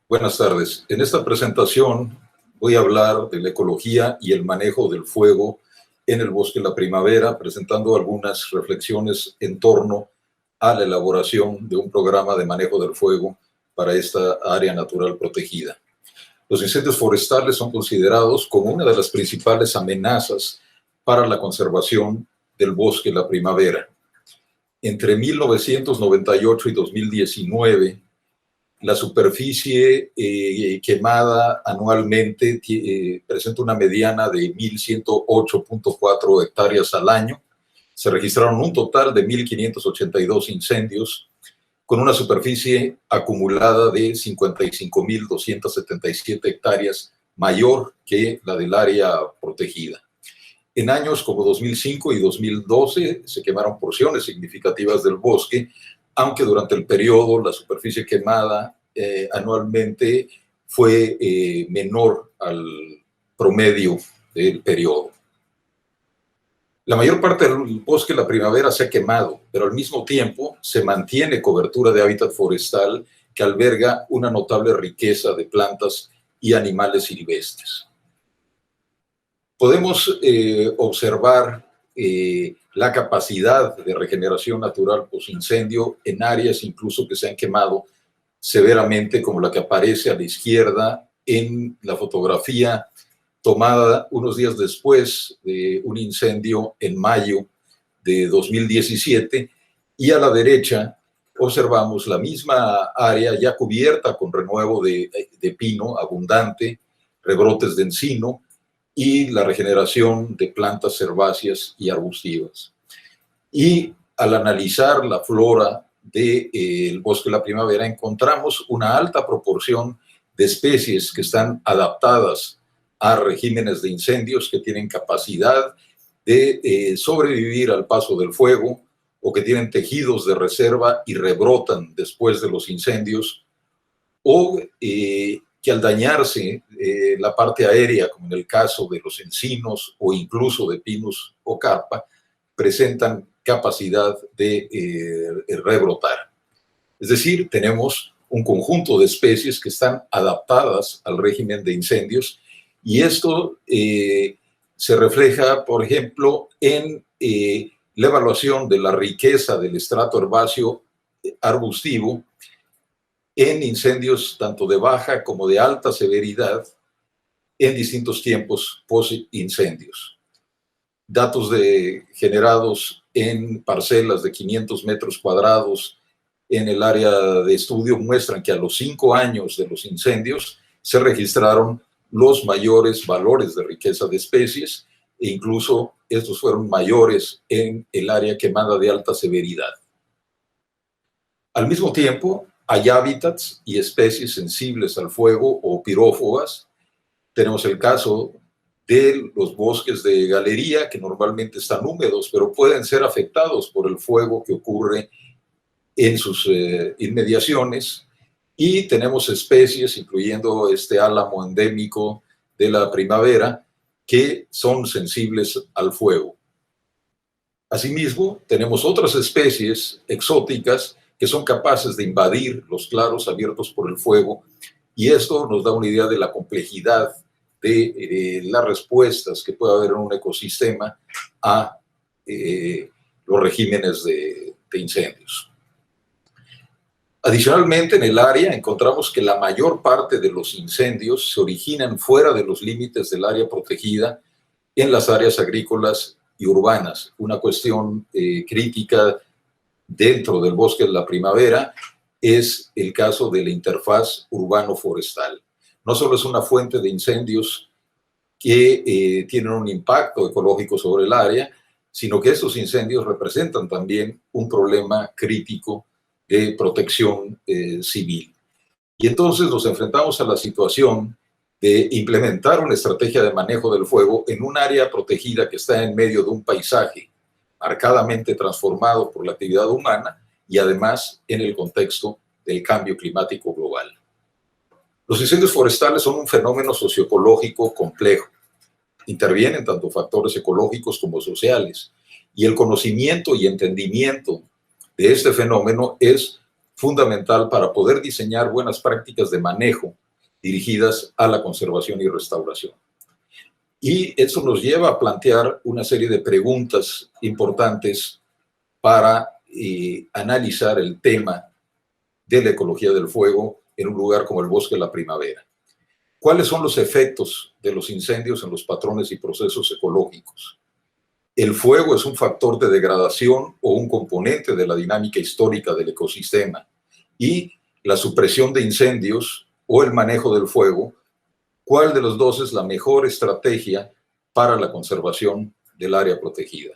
Buenas tardes. En esta presentación voy a hablar de la ecología y el manejo del fuego en el bosque de la primavera, presentando algunas reflexiones en torno a la elaboración de un programa de manejo del fuego para esta área natural protegida. Los incendios forestales son considerados como una de las principales amenazas para la conservación del bosque de la primavera. Entre 1998 y 2019, la superficie quemada anualmente presenta una mediana de 1.108.4 hectáreas al año. Se registraron un total de 1.582 incendios con una superficie acumulada de 55.277 hectáreas, mayor que la del área protegida. En años como 2005 y 2012 se quemaron porciones significativas del bosque, aunque durante el periodo la superficie quemada anualmente fue menor al promedio del periodo. La mayor parte del bosque de la primavera se ha quemado, pero al mismo tiempo se mantiene cobertura de hábitat forestal que alberga una notable riqueza de plantas y animales silvestres. Podemos observar la capacidad de regeneración natural post-incendio en áreas incluso que se han quemado severamente, como la que aparece a la izquierda en la fotografía tomada unos días después de un incendio en mayo de 2017, y a la derecha observamos la misma área ya cubierta con renuevo de pino abundante, rebrotes de encino y la regeneración de plantas herbáceas y arbustivas. Y al analizar la flora del bosque de la primavera, encontramos una alta proporción de especies que están adaptadas a regímenes de incendios, que tienen capacidad de sobrevivir al paso del fuego, o que tienen tejidos de reserva y rebrotan después de los incendios, o que al dañarse la parte aérea, como en el caso de los encinos o incluso de pinos o carpa, presentan capacidad de rebrotar. Es decir, tenemos un conjunto de especies que están adaptadas al régimen de incendios, y esto se refleja, por ejemplo, en la evaluación de la riqueza del estrato herbáceo arbustivo en incendios tanto de baja como de alta severidad en distintos tiempos post-incendios. Datos generados en parcelas de 500 metros cuadrados en el área de estudio muestran que a los 5 años de los incendios se registraron los mayores valores de riqueza de especies, e incluso estos fueron mayores en el área quemada de alta severidad. Al mismo tiempo, hay hábitats y especies sensibles al fuego o pirófagas. Tenemos el caso de los bosques de galería, que normalmente están húmedos, pero pueden ser afectados por el fuego que ocurre en sus inmediaciones. Y tenemos especies, incluyendo este álamo endémico de la primavera, que son sensibles al fuego. Asimismo, tenemos otras especies exóticas que son capaces de invadir los claros abiertos por el fuego, y esto nos da una idea de la complejidad de las respuestas que puede haber en un ecosistema a los regímenes de incendios. Adicionalmente, en el área encontramos que la mayor parte de los incendios se originan fuera de los límites del área protegida, en las áreas agrícolas y urbanas. Una cuestión crítica dentro del bosque de la primavera es el caso de la interfaz urbano-forestal. No solo es una fuente de incendios que tienen un impacto ecológico sobre el área, sino que estos incendios representan también un problema crítico de protección civil. Y entonces nos enfrentamos a la situación de implementar una estrategia de manejo del fuego en un área protegida que está en medio de un paisaje marcadamente transformado por la actividad humana, y además en el contexto del cambio climático global. Los incendios forestales son un fenómeno socioecológico complejo. Intervienen tanto factores ecológicos como sociales, y el conocimiento y entendimiento de este fenómeno es fundamental para poder diseñar buenas prácticas de manejo dirigidas a la conservación y restauración. Y eso nos lleva a plantear una serie de preguntas importantes para analizar el tema de la ecología del fuego en un lugar como el Bosque de la Primavera. ¿Cuáles son los efectos de los incendios en los patrones y procesos ecológicos? ¿El fuego es un factor de degradación o un componente de la dinámica histórica del ecosistema? Y la supresión de incendios o el manejo del fuego, ¿cuál de los dos es la mejor estrategia para la conservación del área protegida?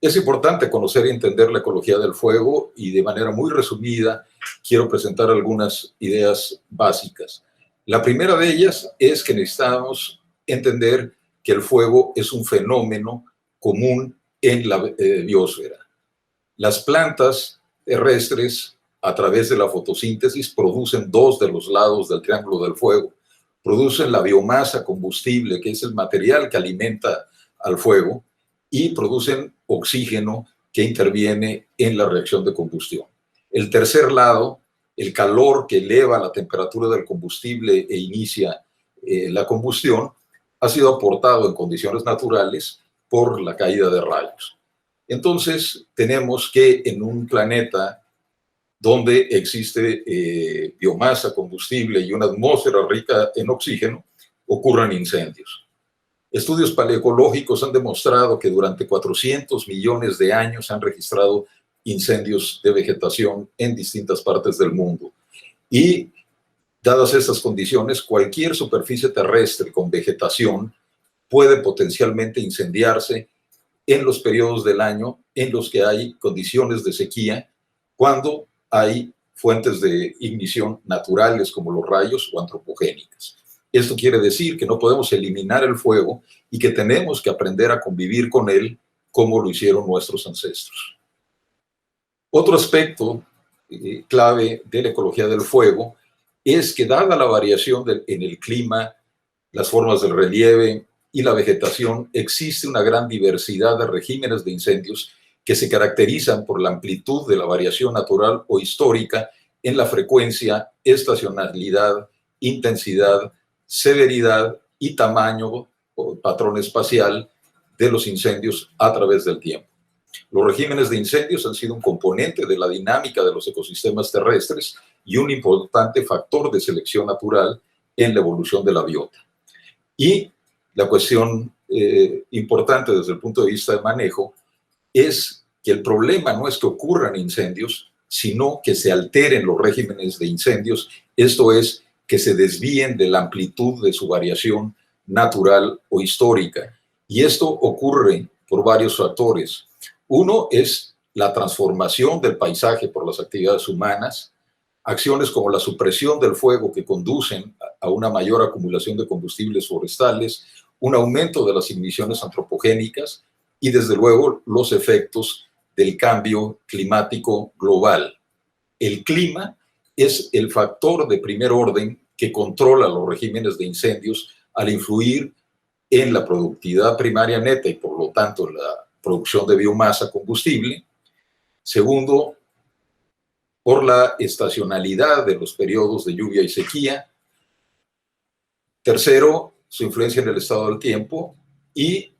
Es importante conocer y entender la ecología del fuego y de manera muy resumida quiero presentar algunas ideas básicas. La primera de ellas es que necesitamos entender que el fuego es un fenómeno común en la biosfera. Las plantas terrestres, a través de la fotosíntesis, producen dos de los lados del triángulo del fuego. Producen la biomasa combustible, que es el material que alimenta al fuego, y producen oxígeno que interviene en la reacción de combustión. El tercer lado, el calor que eleva la temperatura del combustible e inicia la combustión, ha sido aportado en condiciones naturales por la caída de rayos. Entonces, tenemos que en un planeta donde existe biomasa, combustible y una atmósfera rica en oxígeno, ocurran incendios. Estudios paleoecológicos han demostrado que durante 400 millones de años se han registrado incendios de vegetación en distintas partes del mundo. Y dadas estas condiciones, cualquier superficie terrestre con vegetación puede potencialmente incendiarse en los periodos del año en los que hay condiciones de sequía, cuando hay fuentes de ignición naturales como los rayos o antropogénicas. Esto quiere decir que no podemos eliminar el fuego y que tenemos que aprender a convivir con él como lo hicieron nuestros ancestros. Otro aspecto clave de la ecología del fuego es que, dada la variación en el clima, las formas del relieve y la vegetación, existe una gran diversidad de regímenes de incendios que se caracterizan por la amplitud de la variación natural o histórica en la frecuencia, estacionalidad, intensidad, severidad y tamaño o patrón espacial de los incendios a través del tiempo. Los regímenes de incendios han sido un componente de la dinámica de los ecosistemas terrestres y un importante factor de selección natural en la evolución de la biota. Y la cuestión importante desde el punto de vista de manejo es que el problema no es que ocurran incendios, sino que se alteren los regímenes de incendios, esto es, que se desvíen de la amplitud de su variación natural o histórica. Y esto ocurre por varios factores. Uno es la transformación del paisaje por las actividades humanas, acciones como la supresión del fuego que conducen a una mayor acumulación de combustibles forestales, un aumento de las emisiones antropogénicas y, desde luego, los efectos del cambio climático global. El clima es el factor de primer orden que controla los regímenes de incendios al influir en la productividad primaria neta y, por lo tanto, en la producción de biomasa combustible. Segundo, por la estacionalidad de los periodos de lluvia y sequía. Tercero, su influencia en el estado del tiempo, y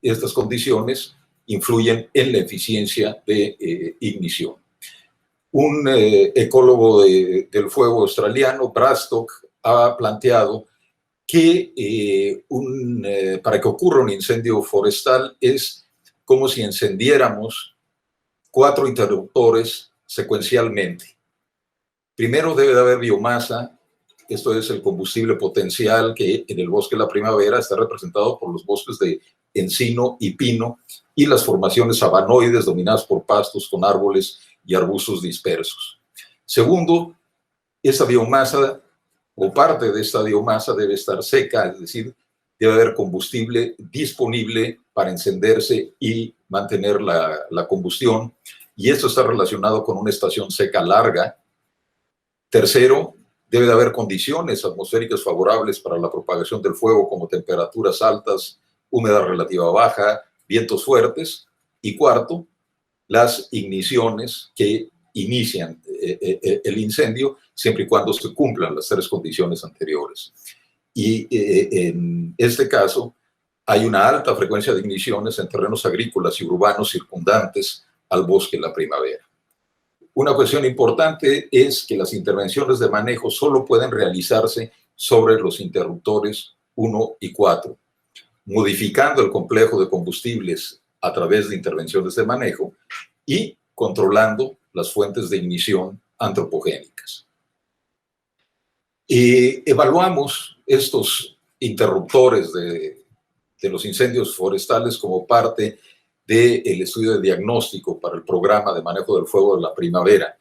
estas condiciones influyen en la eficiencia de ignición. Un ecólogo del fuego australiano, Brastock, ha planteado que para que ocurra un incendio forestal es como si encendiéramos 4 interruptores secuencialmente. Primero debe de haber biomasa, esto es el combustible potencial que en el Bosque de la Primavera está representado por los bosques de encino y pino y las formaciones sabanoides dominadas por pastos con árboles y arbustos dispersos. Segundo, esta biomasa o parte de esta biomasa debe estar seca, es decir, debe haber combustible disponible para encenderse y mantener la combustión, y esto está relacionado con una estación seca larga. Tercero, debe de haber condiciones atmosféricas favorables para la propagación del fuego, como temperaturas altas, humedad relativa baja, vientos fuertes. Y cuarto, las igniciones que inician el incendio, siempre y cuando se cumplan las tres condiciones anteriores. Y en este caso, hay una alta frecuencia de igniciones en terrenos agrícolas y urbanos circundantes al bosque en la primavera. Una cuestión importante es que las intervenciones de manejo solo pueden realizarse sobre los interruptores 1 y 4, modificando el complejo de combustibles a través de intervenciones de manejo y controlando las fuentes de ignición antropogénicas. Evaluamos estos interruptores de los incendios forestales como parte del estudio de diagnóstico para el programa de manejo del fuego de la primavera.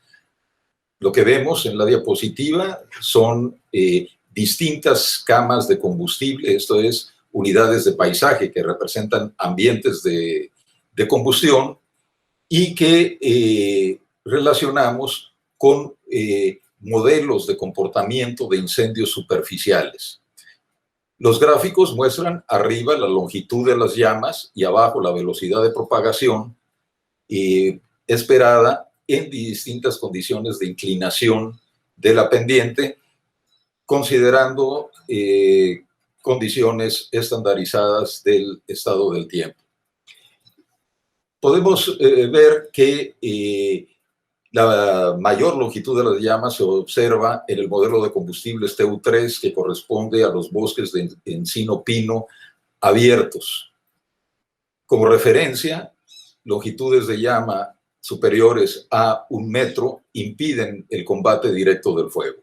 Lo que vemos en la diapositiva son distintas camas de combustible, esto es, unidades de paisaje que representan ambientes de combustión y que relacionamos con modelos de comportamiento de incendios superficiales. Los gráficos muestran arriba la longitud de las llamas y abajo la velocidad de propagación esperada en distintas condiciones de inclinación de la pendiente, considerando condiciones estandarizadas del estado del tiempo. Podemos ver que la mayor longitud de las llamas se observa en el modelo de combustibles TU3, que corresponde a los bosques de encino-pino abiertos. Como referencia, longitudes de llama superiores a 1 metro impiden el combate directo del fuego.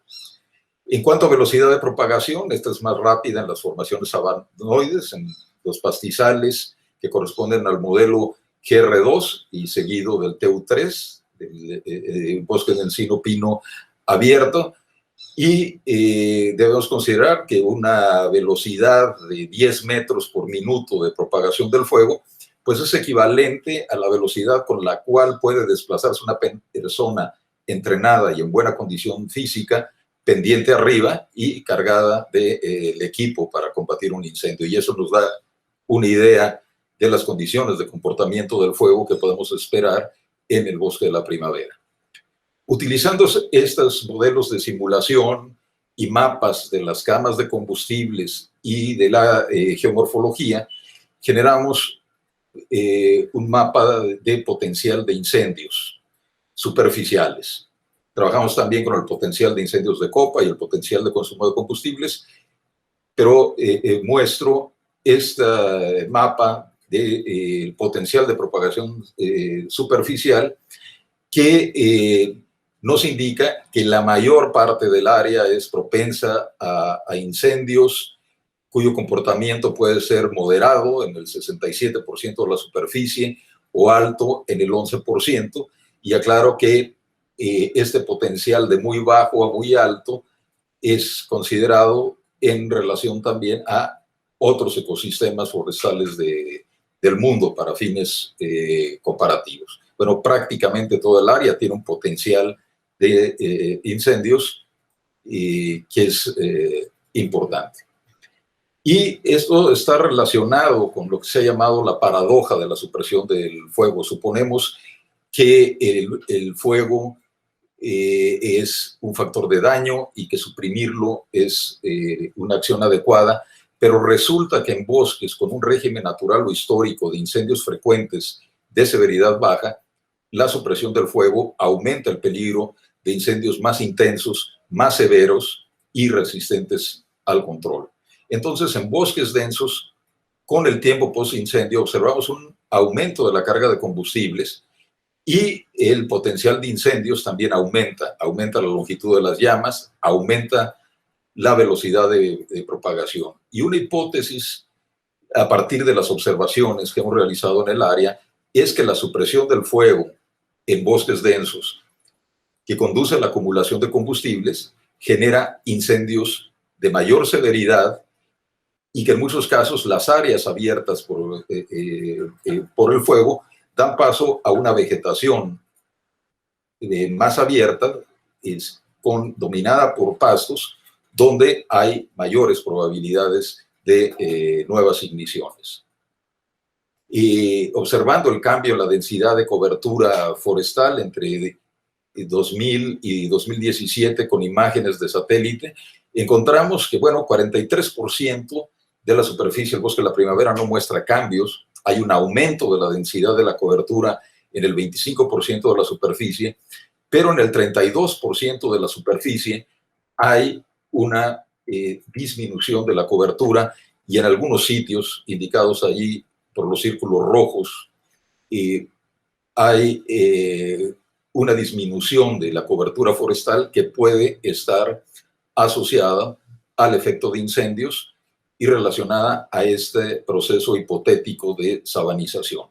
En cuanto a velocidad de propagación, esta es más rápida en las formaciones sabanoides, en los pastizales que corresponden al modelo GR2 y seguido del TU3, el bosque de encino-pino abierto, y debemos considerar que una velocidad de 10 metros por minuto de propagación del fuego pues es equivalente a la velocidad con la cual puede desplazarse una persona entrenada y en buena condición física, pendiente arriba y cargada del equipo para combatir un incendio. Y eso nos da una idea de las condiciones de comportamiento del fuego que podemos esperar en el bosque de la primavera. Utilizando estos modelos de simulación y mapas de las camas de combustibles y de la geomorfología, generamos un mapa de potencial de incendios superficiales. Trabajamos también con el potencial de incendios de copa y el potencial de consumo de combustibles, pero muestro este mapa del potencial de propagación superficial que nos indica que la mayor parte del área es propensa a incendios cuyo comportamiento puede ser moderado en el 67% de la superficie o alto en el 11%, y aclaro que este potencial de muy bajo a muy alto es considerado en relación también a otros ecosistemas forestales del mundo para fines comparativos. Bueno, prácticamente toda el área tiene un potencial de incendios que es importante. Y esto está relacionado con lo que se ha llamado la paradoja de la supresión del fuego. Suponemos que el fuego es un factor de daño y que suprimirlo es una acción adecuada, pero resulta que en bosques con un régimen natural o histórico de incendios frecuentes de severidad baja, la supresión del fuego aumenta el peligro de incendios más intensos, más severos y resistentes al control. Entonces, en bosques densos, con el tiempo post-incendio, observamos un aumento de la carga de combustibles y el potencial de incendios también aumenta. Aumenta la longitud de las llamas, aumenta la velocidad de propagación. Y una hipótesis, a partir de las observaciones que hemos realizado en el área, es que la supresión del fuego en bosques densos, que conduce a la acumulación de combustibles, genera incendios de mayor severidad y que en muchos casos las áreas abiertas por el fuego dan paso a una vegetación más abierta, dominada por pastos, donde hay mayores probabilidades de nuevas igniciones. Y observando el cambio en la densidad de cobertura forestal entre 2000 y 2017 con imágenes de satélite, encontramos que, bueno, 43% de la superficie del bosque de la primavera no muestra cambios. Hay un aumento de la densidad de la cobertura en el 25% de la superficie, pero en el 32% de la superficie hay una disminución de la cobertura, y en algunos sitios indicados allí por los círculos rojos hay una disminución de la cobertura forestal que puede estar asociada al efecto de incendios y relacionada a este proceso hipotético de sabanización.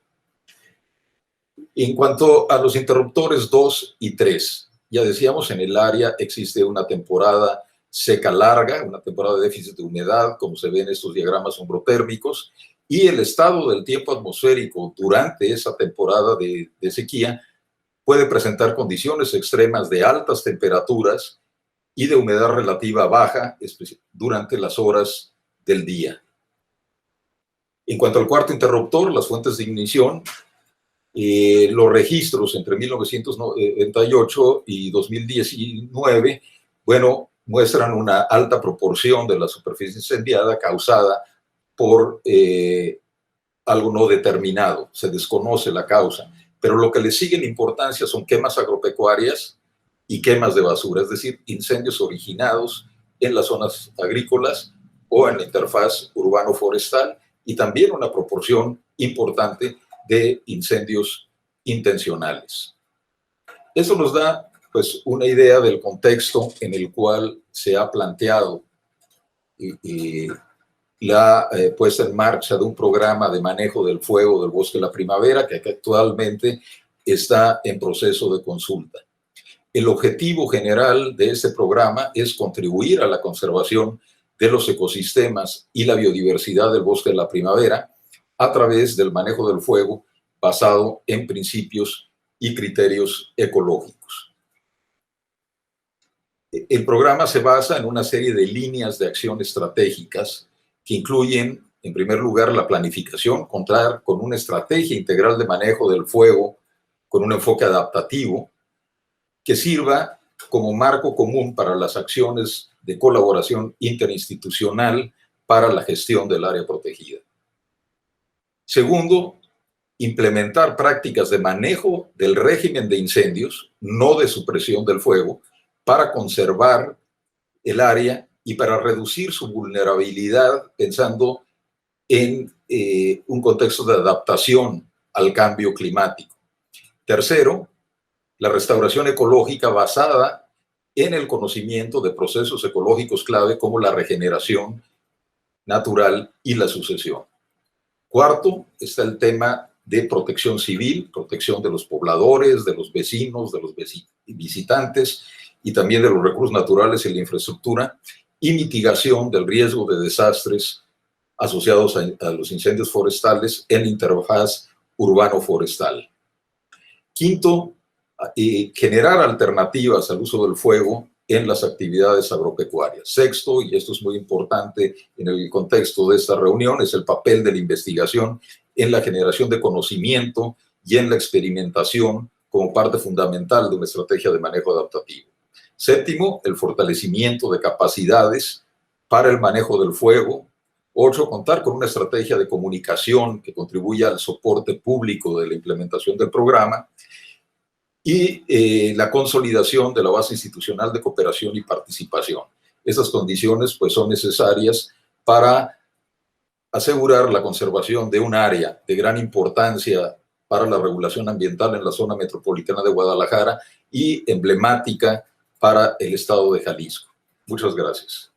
En cuanto a los interruptores 2 y 3, ya decíamos, en el área existe una temporada seca larga, una temporada de déficit de humedad, como se ve en estos diagramas ombrotérmicos, y el estado del tiempo atmosférico durante esa temporada de sequía puede presentar condiciones extremas de altas temperaturas y de humedad relativa baja durante las horas del día. En cuanto al cuarto interruptor, las fuentes de ignición, los registros entre 1998 y 2019, bueno, muestran una alta proporción de la superficie incendiada causada por algo no determinado, se desconoce la causa, pero lo que le sigue en importancia son quemas agropecuarias y quemas de basura, es decir, incendios originados en las zonas agrícolas o en la interfaz urbano-forestal, y también una proporción importante de incendios intencionales. Eso nos da, pues, una idea del contexto en el cual se ha planteado la puesta en marcha de un programa de manejo del fuego del bosque de la primavera que actualmente está en proceso de consulta. El objetivo general de este programa es contribuir a la conservación de los ecosistemas y la biodiversidad del bosque de la primavera a través del manejo del fuego basado en principios y criterios ecológicos. El programa se basa en una serie de líneas de acción estratégicas que incluyen, en primer lugar, la planificación, contar con una estrategia integral de manejo del fuego con un enfoque adaptativo que sirva como marco común para las acciones de colaboración interinstitucional para la gestión del área protegida. Segundo, implementar prácticas de manejo del régimen de incendios, no de supresión del fuego, para conservar el área y para reducir su vulnerabilidad, pensando en un contexto de adaptación al cambio climático. Tercero, la restauración ecológica basada en el conocimiento de procesos ecológicos clave como la regeneración natural y la sucesión. Cuarto, está el tema de protección civil, protección de los pobladores, de los vecinos, de los visitantes y también de los recursos naturales y la infraestructura, y mitigación del riesgo de desastres asociados a los incendios forestales en la interfaz urbano-forestal. Quinto, generar alternativas al uso del fuego en las actividades agropecuarias. Sexto, y esto es muy importante en el contexto de esta reunión, es el papel de la investigación en la generación de conocimiento y en la experimentación como parte fundamental de una estrategia de manejo adaptativo. Séptimo, el fortalecimiento de capacidades para el manejo del fuego. Ocho, contar con una estrategia de comunicación que contribuya al soporte público de la implementación del programa. Y la consolidación de la base institucional de cooperación y participación. Esas condiciones, pues, son necesarias para asegurar la conservación de un área de gran importancia para la regulación ambiental en la zona metropolitana de Guadalajara y emblemática para el estado de Jalisco. Muchas gracias.